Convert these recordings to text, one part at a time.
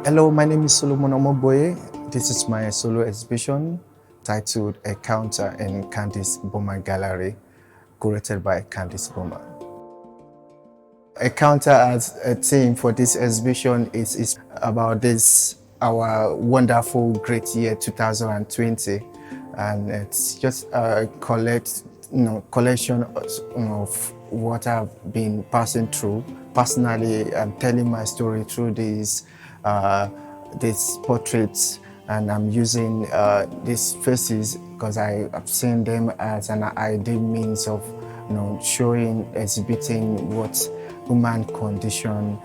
Hello, my name is Solomon Omogboye. This is my solo exhibition titled Encounter in Candice Berman Gallery, curated by Candice Berman. Encounter as a theme for this exhibition is about this, our wonderful great year 2020. And it's just a collection of what I've been passing through. Personally, I'm telling my story through these portraits, and I'm using these faces because I have seen them as an ideal means of showing, exhibiting what human condition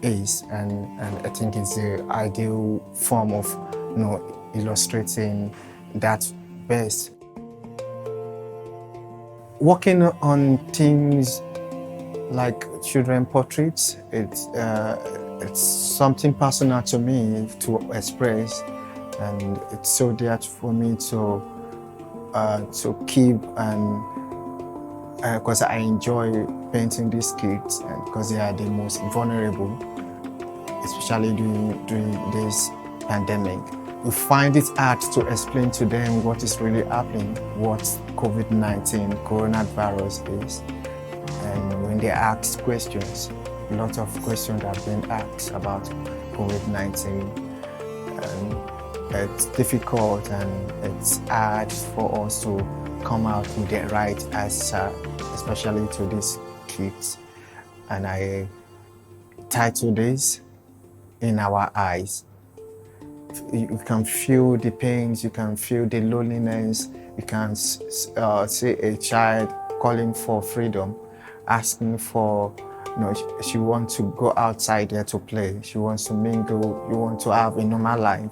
is, and I think it's the ideal form of illustrating that best. Working on themes like children portraits, it's something personal to me to express, and it's so there for me to keep, and because I enjoy painting these kids, and because they are the most vulnerable, especially during this pandemic. We find it hard to explain to them what is really happening, what COVID-19, coronavirus is. And when they ask questions, a lot of questions have been asked about COVID-19. And it's difficult and it's hard for us to come out with the right answer, especially to these kids. And I titled this In Our Eyes. You can feel the pains, you can feel the loneliness, you can see a child calling for freedom, asking for, she wants to go outside there to play, she wants to mingle, you want to have a normal life.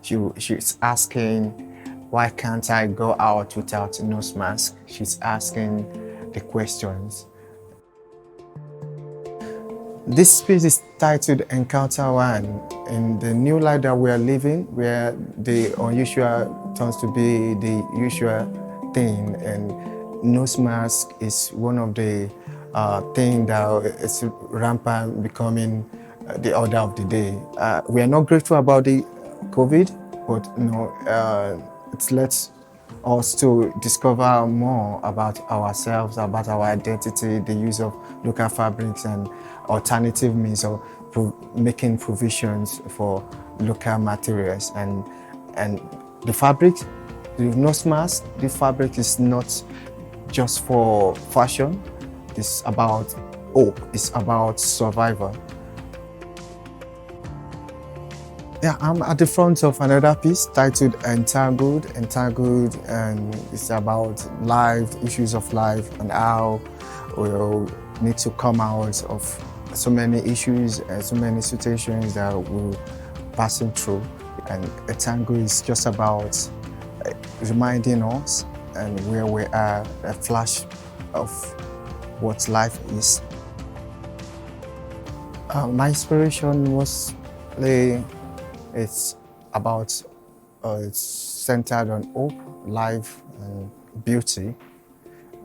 She's asking, why can't I go out without a nose mask? She's asking the questions. This piece is titled Encounter One. In the new life that we are living, where the unusual turns to be the usual thing, and nose mask is one of the things that is rampant, becoming the order of the day. We are not grateful about the COVID, but it lets us to discover more about ourselves, about our identity, the use of local fabrics and alternative means of making provisions for local materials. And the fabric, the nose mask, the fabric is not just for fashion, it's about hope, it's about survival. Yeah, I'm at the front of another piece titled Entangled, and it's about life, issues of life, and how we'll need to come out of so many issues and so many situations that we're passing through. And Entangled is just about reminding us and where we are, a flash of what life is. My inspiration was it's centered on hope, life, and beauty.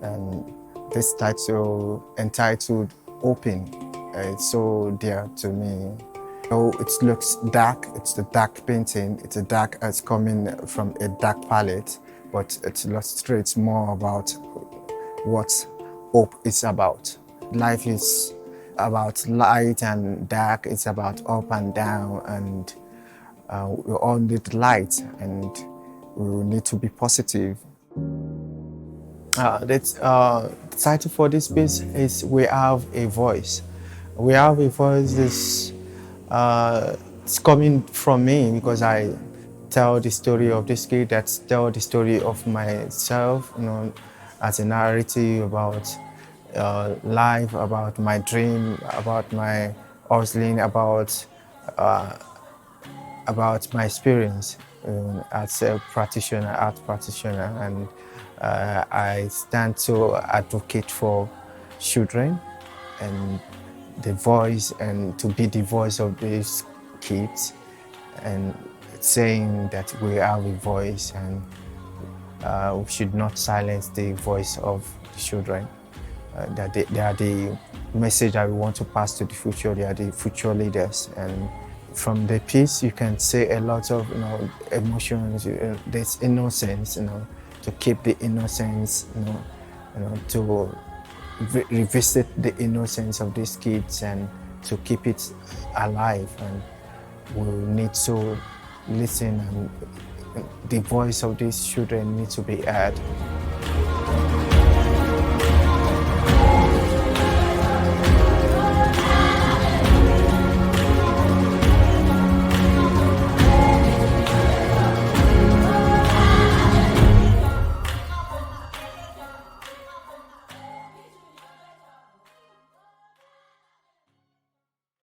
And this title, entitled Open, it's so dear to me. So it looks dark, it's a dark painting, it's coming from a dark palette, but it illustrates more about what hope is about. Life is about light and dark, it's about up and down, and we all need light, and we need to be positive. The title for this piece is We Have a Voice. We Have a Voice is it's coming from me because I tell the story of this kid, tell the story of myself, as a narrative about life, about my dream, about my hustling, about my experience as a practitioner, art practitioner, and I stand to advocate for children and the voice, and to be the voice of these kids, and saying that we have a voice, and we should not silence the voice of the children. that they are the message that we want to pass to the future. They are the future leaders. And from the piece, you can say a lot of emotions. There's innocence, to keep the innocence, to revisit the innocence of these kids and to keep it alive. And we need to listen, and the voice of these children needs to be heard.